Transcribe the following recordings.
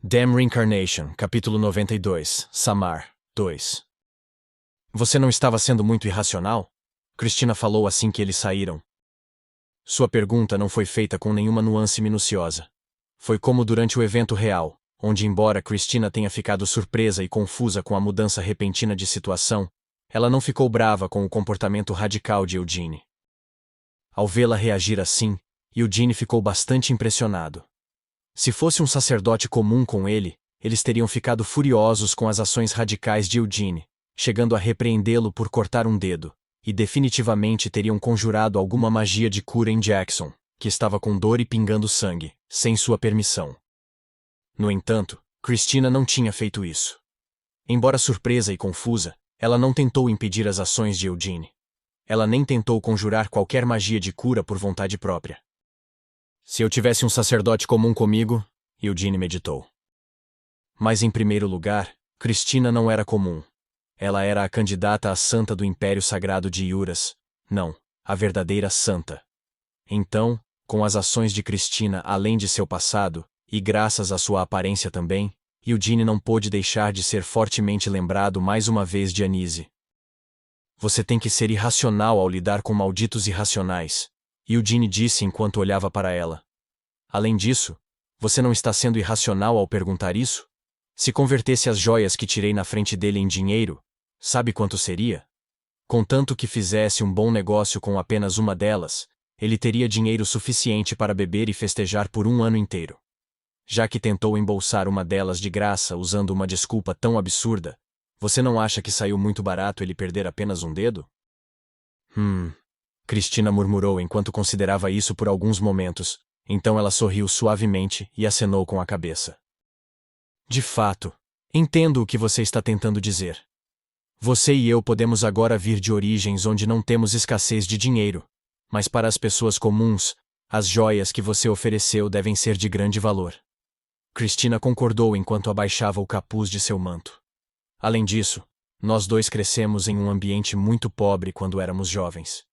Damn Reincarnation, capítulo 92, Samar, 2. Você não estava sendo muito irracional? Cristina falou assim que eles saíram. Sua pergunta não foi feita com nenhuma nuance minuciosa. Foi como durante o evento real, onde embora Cristina tenha ficado surpresa e confusa com a mudança repentina de situação, ela não ficou brava com o comportamento radical de Eugene. Ao vê-la reagir assim, Eugene ficou bastante impressionado. Se fosse um sacerdote comum com ele, eles teriam ficado furiosos com as ações radicais de Eugene, chegando a repreendê-lo por cortar um dedo, e definitivamente teriam conjurado alguma magia de cura em Jackson, que estava com dor e pingando sangue, sem sua permissão. No entanto, Cristina não tinha feito isso. Embora surpresa e confusa, ela não tentou impedir as ações de Eugene. Ela nem tentou conjurar qualquer magia de cura por vontade própria. Se eu tivesse um sacerdote comum comigo, Eugene meditou. Mas em primeiro lugar, Cristina não era comum. Ela era a candidata a santa do Império Sagrado de Iuras, não, a verdadeira santa. Então, com as ações de Cristina além de seu passado, e graças à sua aparência também, Eugene não pôde deixar de ser fortemente lembrado mais uma vez de Anise. Você tem que ser irracional ao lidar com malditos irracionais, Eugene disse enquanto olhava para ela. Além disso, você não está sendo irracional ao perguntar isso? Se convertesse as joias que tirei na frente dele em dinheiro, sabe quanto seria? Contanto que fizesse um bom negócio com apenas uma delas, ele teria dinheiro suficiente para beber e festejar por um ano inteiro. Já que tentou embolsar uma delas de graça usando uma desculpa tão absurda, você não acha que saiu muito barato ele perder apenas um dedo? Cristina murmurou enquanto considerava isso por alguns momentos, então ela sorriu suavemente e acenou com a cabeça. De fato, entendo o que você está tentando dizer. Você e eu podemos agora vir de origens onde não temos escassez de dinheiro, mas para as pessoas comuns, as joias que você ofereceu devem ser de grande valor. Cristina concordou enquanto abaixava o capuz de seu manto. Além disso, nós dois crescemos em um ambiente muito pobre quando éramos jovens.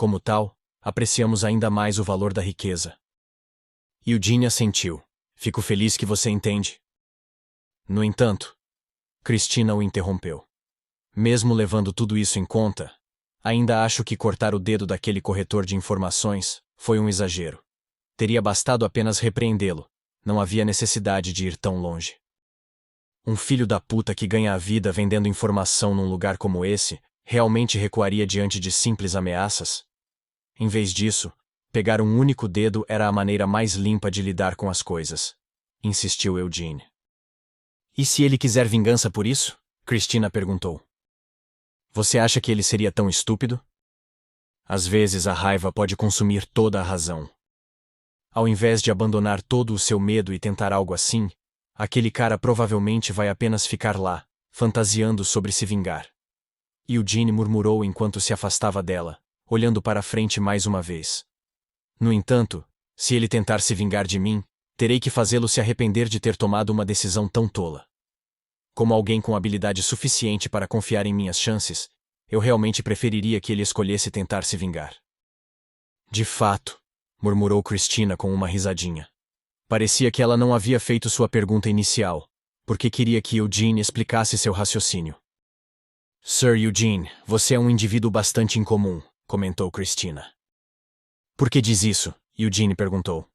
Como tal, apreciamos ainda mais o valor da riqueza. Eugene assentiu. Fico feliz que você entende. No entanto, Cristina o interrompeu. Mesmo levando tudo isso em conta, ainda acho que cortar o dedo daquele corretor de informações foi um exagero. Teria bastado apenas repreendê-lo. Não havia necessidade de ir tão longe. Um filho da puta que ganha a vida vendendo informação num lugar como esse realmente recuaria diante de simples ameaças? Em vez disso, pegar um único dedo era a maneira mais limpa de lidar com as coisas, insistiu Eugene. E se ele quiser vingança por isso? Cristina perguntou. Você acha que ele seria tão estúpido? Às vezes a raiva pode consumir toda a razão. Ao invés de abandonar todo o seu medo e tentar algo assim, aquele cara provavelmente vai apenas ficar lá, fantasiando sobre se vingar. Eugene murmurou enquanto se afastava dela, olhando para a frente mais uma vez. No entanto, se ele tentar se vingar de mim, terei que fazê-lo se arrepender de ter tomado uma decisão tão tola. Como alguém com habilidade suficiente para confiar em minhas chances, eu realmente preferiria que ele escolhesse tentar se vingar. De fato, murmurou Cristina com uma risadinha. Parecia que ela não havia feito sua pergunta inicial, porque queria que Eugene explicasse seu raciocínio. Sir Eugene, você é um indivíduo bastante incomum, comentou Cristina. Por que diz isso? Eugene perguntou.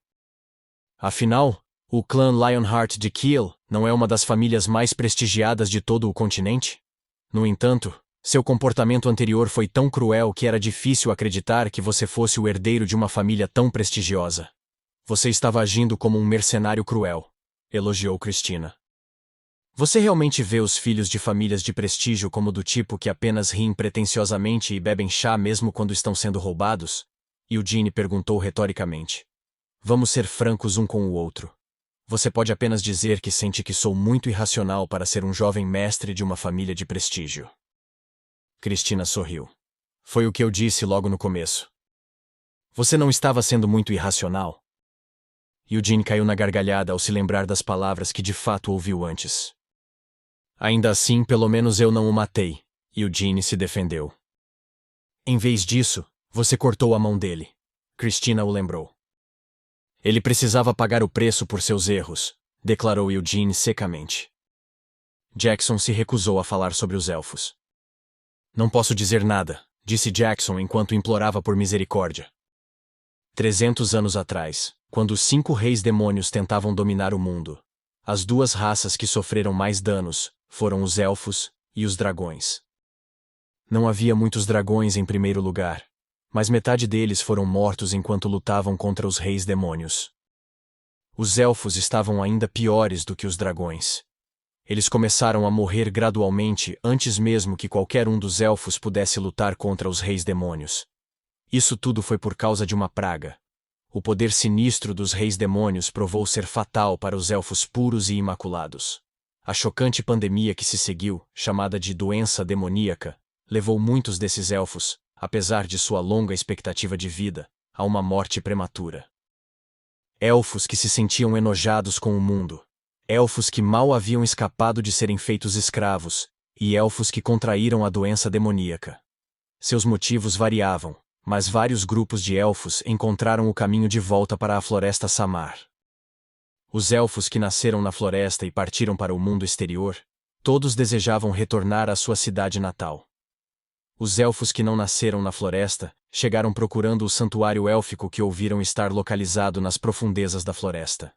Afinal, o clã Lionheart de Kiel não é uma das famílias mais prestigiadas de todo o continente? No entanto, seu comportamento anterior foi tão cruel que era difícil acreditar que você fosse o herdeiro de uma família tão prestigiosa. Você estava agindo como um mercenário cruel, elogiou Cristina. Você realmente vê os filhos de famílias de prestígio como do tipo que apenas riem pretensiosamente e bebem chá mesmo quando estão sendo roubados? Eugene perguntou retoricamente. Vamos ser francos um com o outro. Você pode apenas dizer que sente que sou muito irracional para ser um jovem mestre de uma família de prestígio. Cristina sorriu. Foi o que eu disse logo no começo. Você não estava sendo muito irracional? Eugene caiu na gargalhada ao se lembrar das palavras que de fato ouviu antes. Ainda assim, pelo menos eu não o matei, Eugene se defendeu. Em vez disso, você cortou a mão dele. Cristina o lembrou. Ele precisava pagar o preço por seus erros, declarou Eugene secamente. Jackson se recusou a falar sobre os elfos. Não posso dizer nada, disse Jackson enquanto implorava por misericórdia. 300 anos atrás, quando os 5 reis demônios tentavam dominar o mundo, as 2 raças que sofreram mais danos foram os elfos e os dragões. Não havia muitos dragões em primeiro lugar, mas metade deles foram mortos enquanto lutavam contra os reis demônios. Os elfos estavam ainda piores do que os dragões. Eles começaram a morrer gradualmente antes mesmo que qualquer um dos elfos pudesse lutar contra os reis demônios. Isso tudo foi por causa de uma praga. O poder sinistro dos reis demônios provou ser fatal para os elfos puros e imaculados. A chocante pandemia que se seguiu, chamada de doença demoníaca, levou muitos desses elfos, apesar de sua longa expectativa de vida, a uma morte prematura. Elfos que se sentiam enojados com o mundo. Elfos que mal haviam escapado de serem feitos escravos, e elfos que contraíram a doença demoníaca. Seus motivos variavam, mas vários grupos de elfos encontraram o caminho de volta para a floresta Samar. Os elfos que nasceram na floresta e partiram para o mundo exterior, todos desejavam retornar à sua cidade natal. Os elfos que não nasceram na floresta chegaram procurando o santuário élfico que ouviram estar localizado nas profundezas da floresta.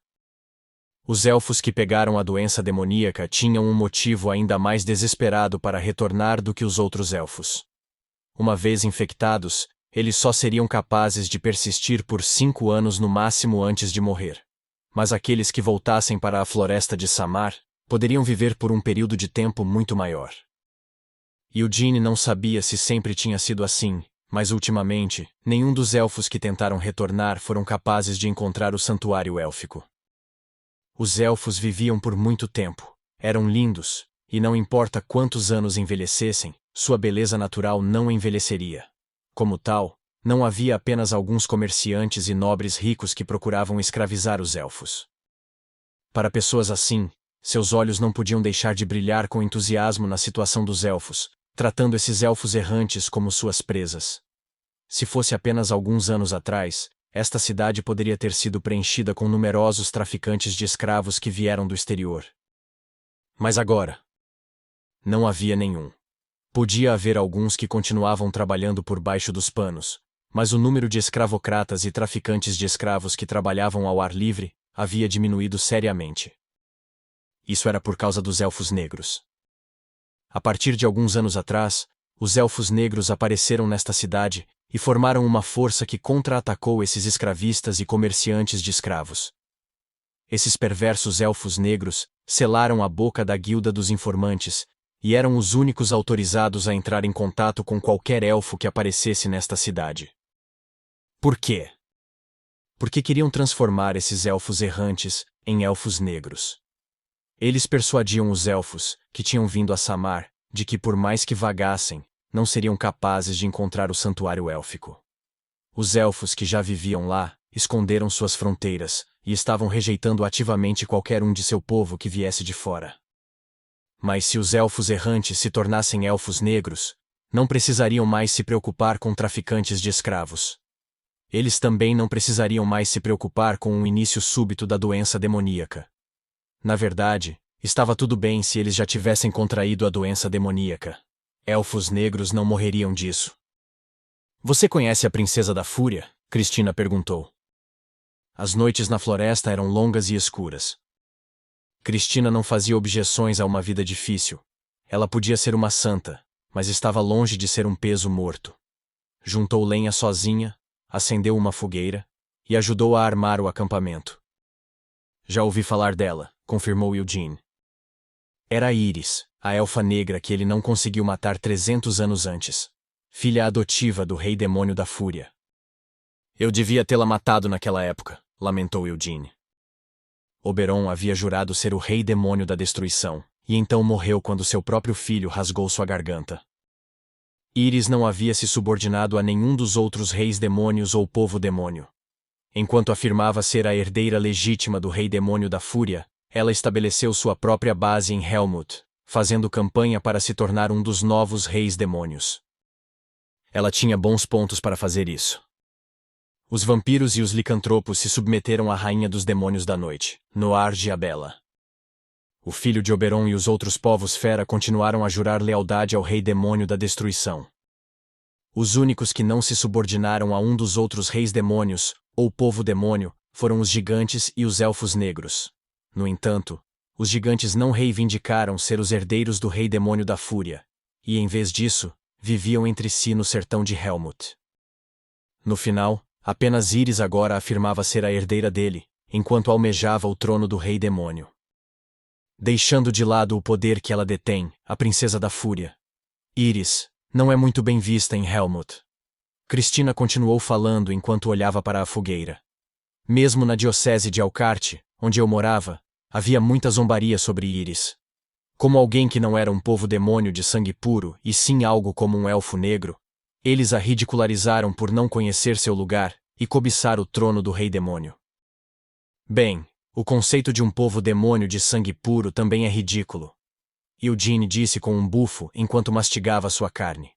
Os elfos que pegaram a doença demoníaca tinham um motivo ainda mais desesperado para retornar do que os outros elfos. Uma vez infectados, eles só seriam capazes de persistir por 5 anos no máximo antes de morrer. Mas aqueles que voltassem para a floresta de Samar poderiam viver por um período de tempo muito maior. Eugene não sabia se sempre tinha sido assim, mas ultimamente, nenhum dos elfos que tentaram retornar foram capazes de encontrar o santuário élfico. Os elfos viviam por muito tempo, eram lindos, e não importa quantos anos envelhecessem, sua beleza natural não envelheceria. Como tal, não havia apenas alguns comerciantes e nobres ricos que procuravam escravizar os elfos. Para pessoas assim, seus olhos não podiam deixar de brilhar com entusiasmo na situação dos elfos, tratando esses elfos errantes como suas presas. Se fosse apenas alguns anos atrás, esta cidade poderia ter sido preenchida com numerosos traficantes de escravos que vieram do exterior. Mas agora, não havia nenhum. Podia haver alguns que continuavam trabalhando por baixo dos panos, mas o número de escravocratas e traficantes de escravos que trabalhavam ao ar livre havia diminuído seriamente. Isso era por causa dos elfos negros. A partir de alguns anos atrás, os elfos negros apareceram nesta cidade e formaram uma força que contra-atacou esses escravistas e comerciantes de escravos. Esses perversos elfos negros selaram a boca da guilda dos informantes e eram os únicos autorizados a entrar em contato com qualquer elfo que aparecesse nesta cidade. Por quê? Porque queriam transformar esses elfos errantes em elfos negros. Eles persuadiam os elfos, que tinham vindo a Samar, de que por mais que vagassem, não seriam capazes de encontrar o santuário élfico. Os elfos que já viviam lá esconderam suas fronteiras e estavam rejeitando ativamente qualquer um de seu povo que viesse de fora. Mas se os elfos errantes se tornassem elfos negros, não precisariam mais se preocupar com traficantes de escravos. Eles também não precisariam mais se preocupar com o início súbito da doença demoníaca. Na verdade, estava tudo bem se eles já tivessem contraído a doença demoníaca. Elfos negros não morreriam disso. Você conhece a Princesa da Fúria? Cristina perguntou. As noites na floresta eram longas e escuras. Cristina não fazia objeções a uma vida difícil. Ela podia ser uma santa, mas estava longe de ser um peso morto. Juntou lenha sozinha, acendeu uma fogueira e ajudou a armar o acampamento. Já ouvi falar dela, confirmou Eugene. Era Iris, a elfa negra que ele não conseguiu matar 300 anos antes. Filha adotiva do rei demônio da fúria. Eu devia tê-la matado naquela época, lamentou Eugene. Oberon havia jurado ser o rei demônio da destruição, e então morreu quando seu próprio filho rasgou sua garganta. Iris não havia se subordinado a nenhum dos outros reis demônios ou povo demônio. Enquanto afirmava ser a herdeira legítima do rei demônio da fúria, ela estabeleceu sua própria base em Helmut, fazendo campanha para se tornar um dos novos reis demônios. Ela tinha bons pontos para fazer isso. Os vampiros e os licantropos se submeteram à rainha dos demônios da noite, Noarge a Bela. O filho de Oberon e os outros povos fera continuaram a jurar lealdade ao rei demônio da destruição. Os únicos que não se subordinaram a um dos outros reis demônios, ou povo demônio, foram os gigantes e os elfos negros. No entanto, os gigantes não reivindicaram ser os herdeiros do rei demônio da fúria, e em vez disso, viviam entre si no sertão de Helmut. No final, apenas Íris agora afirmava ser a herdeira dele, enquanto almejava o trono do rei demônio. Deixando de lado o poder que ela detém, a princesa da fúria. Íris não é muito bem vista em Helmut. Cristina continuou falando enquanto olhava para a fogueira. Mesmo na diocese de Alcarte, onde eu morava, havia muita zombaria sobre Íris. Como alguém que não era um povo demônio de sangue puro e sim algo como um elfo negro, eles a ridicularizaram por não conhecer seu lugar e cobiçar o trono do rei demônio. Bem, o conceito de um povo demônio de sangue puro também é ridículo. Eugene disse com um bufo enquanto mastigava sua carne.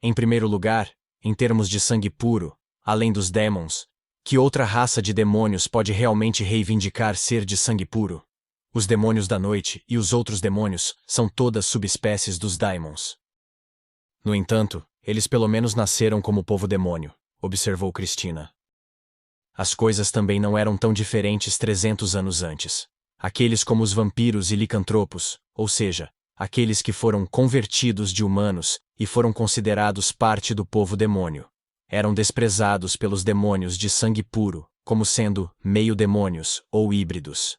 Em primeiro lugar, em termos de sangue puro, além dos Demons, que outra raça de demônios pode realmente reivindicar ser de sangue puro? Os demônios da noite e os outros demônios são todas subespécies dos Daimons. No entanto, eles pelo menos nasceram como povo demônio, observou Cristina. As coisas também não eram tão diferentes 300 anos antes. Aqueles como os vampiros e licantropos, ou seja, aqueles que foram convertidos de humanos e foram considerados parte do povo demônio, eram desprezados pelos demônios de sangue puro, como sendo meio-demônios ou híbridos.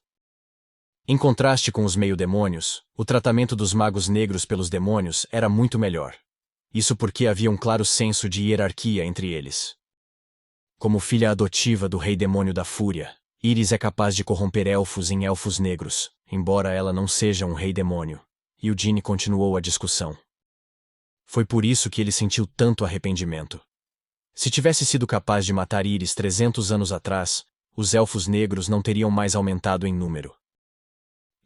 Em contraste com os meio-demônios, o tratamento dos magos negros pelos demônios era muito melhor. Isso porque havia um claro senso de hierarquia entre eles. Como filha adotiva do rei demônio da fúria, Íris é capaz de corromper elfos em elfos negros, embora ela não seja um rei demônio. Eugene continuou a discussão. Foi por isso que ele sentiu tanto arrependimento. Se tivesse sido capaz de matar Íris 300 anos atrás, os elfos negros não teriam mais aumentado em número.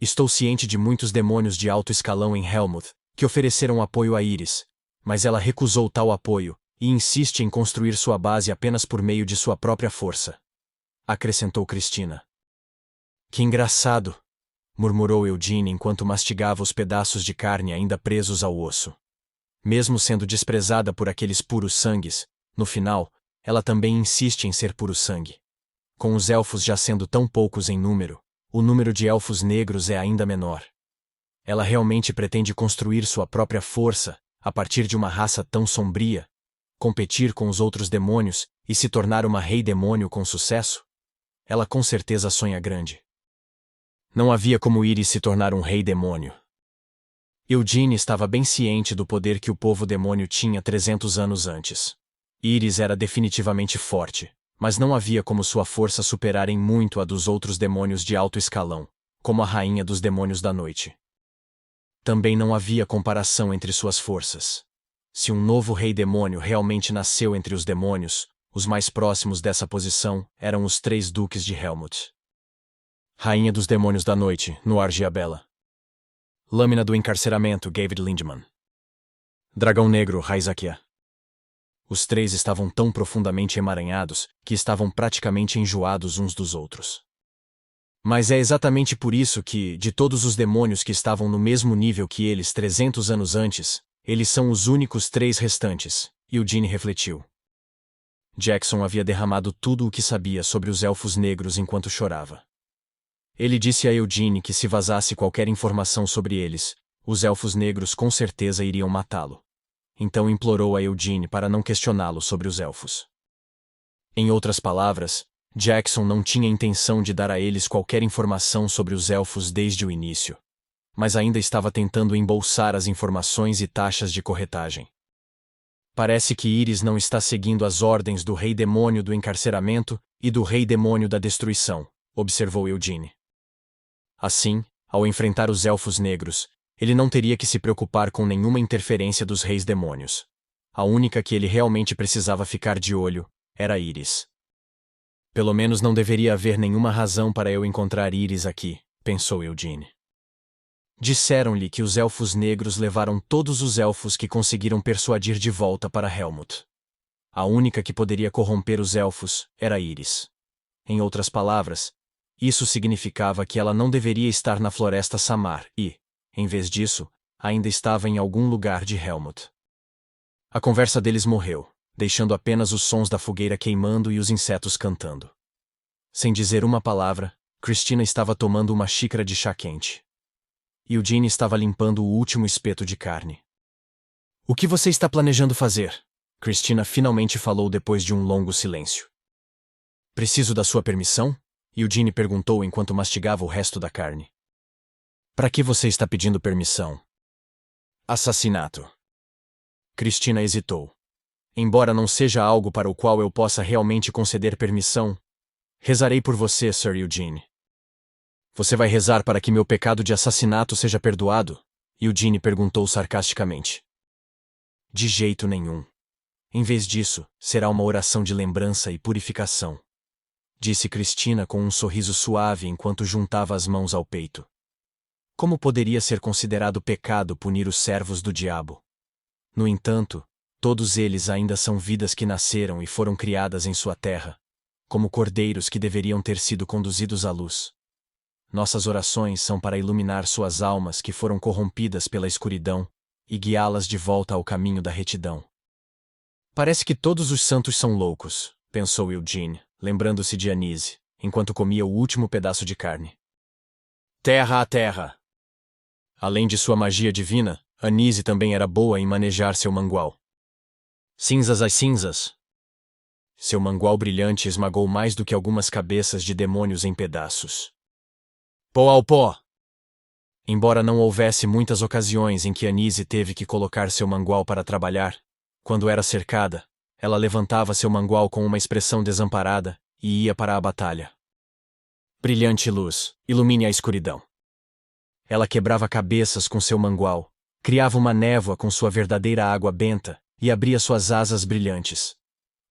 Estou ciente de muitos demônios de alto escalão em Helmut, que ofereceram apoio a Íris, mas ela recusou tal apoio e insiste em construir sua base apenas por meio de sua própria força. Acrescentou Cristina. Que engraçado! Murmurou Eugene enquanto mastigava os pedaços de carne ainda presos ao osso. Mesmo sendo desprezada por aqueles puros sangues, no final, ela também insiste em ser puro sangue. Com os elfos já sendo tão poucos em número, o número de elfos negros é ainda menor. Ela realmente pretende construir sua própria força, a partir de uma raça tão sombria, competir com os outros demônios e se tornar uma rei demônio com sucesso? Ela com certeza sonha grande. Não havia como Íris se tornar um rei demônio. Eugene estava bem ciente do poder que o povo demônio tinha 300 anos antes. Íris era definitivamente forte, mas não havia como sua força superar em muito a dos outros demônios de alto escalão, como a rainha dos demônios da noite. Também não havia comparação entre suas forças. Se um novo rei demônio realmente nasceu entre os demônios, os mais próximos dessa posição eram os 3 duques de Helmut. Rainha dos demônios da noite, Noarge a Bela. Lâmina do encarceramento, David Lindemann. Dragão negro, Raizakia. Os 3 estavam tão profundamente emaranhados que estavam praticamente enjoados uns dos outros. Mas é exatamente por isso que, de todos os demônios que estavam no mesmo nível que eles 300 anos antes, eles são os únicos 3 restantes, Eugene refletiu. Jackson havia derramado tudo o que sabia sobre os elfos negros enquanto chorava. Ele disse a Eugene que se vazasse qualquer informação sobre eles, os elfos negros com certeza iriam matá-lo. Então implorou a Eugene para não questioná-lo sobre os elfos. Em outras palavras, Jackson não tinha intenção de dar a eles qualquer informação sobre os elfos desde o início, mas ainda estava tentando embolsar as informações e taxas de corretagem. Parece que Íris não está seguindo as ordens do rei demônio do encarceramento e do rei demônio da destruição, observou Eugene. Assim, ao enfrentar os elfos negros, ele não teria que se preocupar com nenhuma interferência dos reis demônios. A única que ele realmente precisava ficar de olho era Íris. Pelo menos não deveria haver nenhuma razão para eu encontrar Íris aqui, pensou Eugene. Disseram-lhe que os elfos negros levaram todos os elfos que conseguiram persuadir de volta para Helmut. A única que poderia corromper os elfos era Íris. Em outras palavras, isso significava que ela não deveria estar na floresta Samar e, em vez disso, ainda estava em algum lugar de Helmut. A conversa deles morreu, deixando apenas os sons da fogueira queimando e os insetos cantando. Sem dizer uma palavra, Cristina estava tomando uma xícara de chá quente. Eugene estava limpando o último espeto de carne. O que você está planejando fazer? Cristina finalmente falou depois de um longo silêncio. Preciso da sua permissão? Eugene perguntou enquanto mastigava o resto da carne. Para que você está pedindo permissão? Assassinato. Cristina hesitou. Embora não seja algo para o qual eu possa realmente conceder permissão, rezarei por você, Sir Eugene. Você vai rezar para que meu pecado de assassinato seja perdoado? Eugene perguntou sarcasticamente. De jeito nenhum. Em vez disso, será uma oração de lembrança e purificação, disse Cristina com um sorriso suave enquanto juntava as mãos ao peito. Como poderia ser considerado pecado punir os servos do diabo? No entanto, todos eles ainda são vidas que nasceram e foram criadas em sua terra, como cordeiros que deveriam ter sido conduzidos à luz. Nossas orações são para iluminar suas almas que foram corrompidas pela escuridão e guiá-las de volta ao caminho da retidão. Parece que todos os santos são loucos, pensou Eugene, lembrando-se de Anise, enquanto comia o último pedaço de carne. Terra a terra! Além de sua magia divina, Anise também era boa em manejar seu mangual. Cinzas às cinzas! Seu mangual brilhante esmagou mais do que algumas cabeças de demônios em pedaços. Pó ao pó! Embora não houvesse muitas ocasiões em que Anise teve que colocar seu mangual para trabalhar, quando era cercada, ela levantava seu mangual com uma expressão desamparada e ia para a batalha. Brilhante luz, ilumine a escuridão. Ela quebrava cabeças com seu mangual, criava uma névoa com sua verdadeira água benta e abria suas asas brilhantes.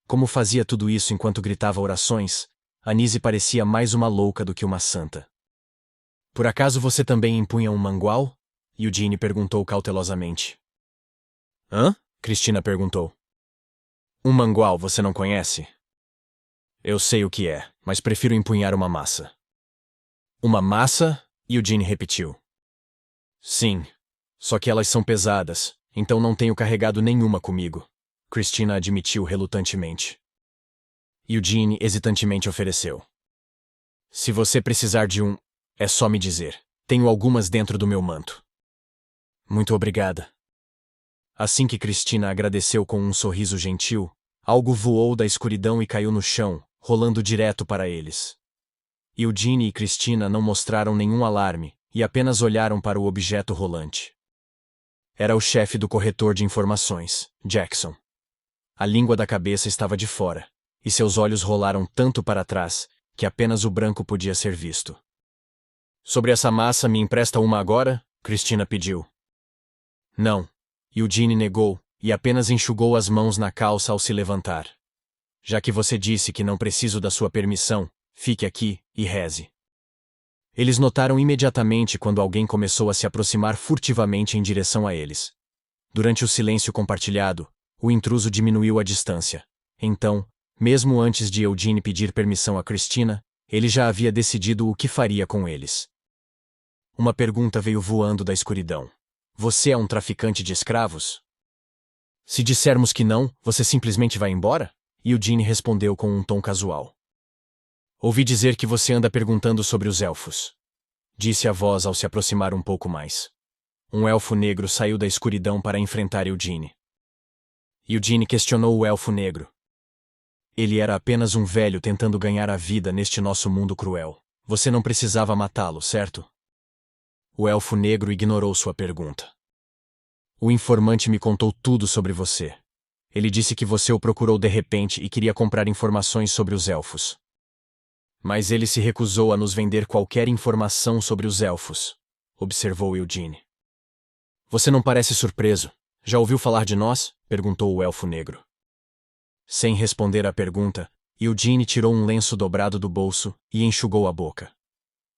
Como fazia tudo isso enquanto gritava orações, Anise parecia mais uma louca do que uma santa. Por acaso você também empunha um mangual? Eugene perguntou cautelosamente. Hã? Cristina perguntou. Um mangual você não conhece? Eu sei o que é, mas prefiro empunhar uma massa. Uma massa? Eugene repetiu. Sim, só que elas são pesadas, então não tenho carregado nenhuma comigo, Cristina admitiu relutantemente. Eugene hesitantemente ofereceu. Se você precisar de um, é só me dizer. Tenho algumas dentro do meu manto. Muito obrigada. Assim que Cristina agradeceu com um sorriso gentil, algo voou da escuridão e caiu no chão, rolando direto para eles. Eugene e Cristina não mostraram nenhum alarme e apenas olharam para o objeto rolante. Era o chefe do corretor de informações, Jackson. A língua da cabeça estava de fora, e seus olhos rolaram tanto para trás que apenas o branco podia ser visto. Sobre essa massa, me empresta uma agora? Cristina pediu. Não. Eugene negou e apenas enxugou as mãos na calça ao se levantar. Já que você disse que não preciso da sua permissão, fique aqui e reze. Eles notaram imediatamente quando alguém começou a se aproximar furtivamente em direção a eles. Durante o silêncio compartilhado, o intruso diminuiu a distância. Então, mesmo antes de Eugene pedir permissão a Cristina, ele já havia decidido o que faria com eles. Uma pergunta veio voando da escuridão. Você é um traficante de escravos? Se dissermos que não, você simplesmente vai embora? Eugene respondeu com um tom casual. Ouvi dizer que você anda perguntando sobre os elfos, disse a voz ao se aproximar um pouco mais. Um elfo negro saiu da escuridão para enfrentar Eugene. Eugene questionou o elfo negro. Ele era apenas um velho tentando ganhar a vida neste nosso mundo cruel. Você não precisava matá-lo, certo? O elfo negro ignorou sua pergunta. O informante me contou tudo sobre você. Ele disse que você o procurou de repente e queria comprar informações sobre os elfos. Mas ele se recusou a nos vender qualquer informação sobre os elfos, observou Eugene. Você não parece surpreso. Já ouviu falar de nós? Perguntou o elfo negro. Sem responder à pergunta, Eugene tirou um lenço dobrado do bolso e enxugou a boca.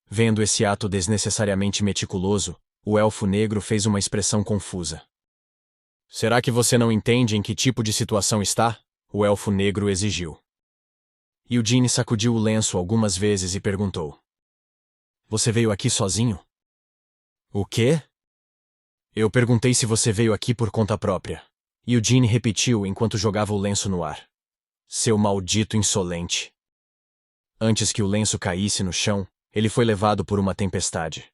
Vendo esse ato desnecessariamente meticuloso, o elfo negro fez uma expressão confusa. Será que você não entende em que tipo de situação está? O elfo negro exigiu. Eugene sacudiu o lenço algumas vezes e perguntou. Você veio aqui sozinho? O quê? Eu perguntei se você veio aqui por conta própria. Eugene repetiu enquanto jogava o lenço no ar. Seu maldito insolente. Antes que o lenço caísse no chão, ele foi levado por uma tempestade.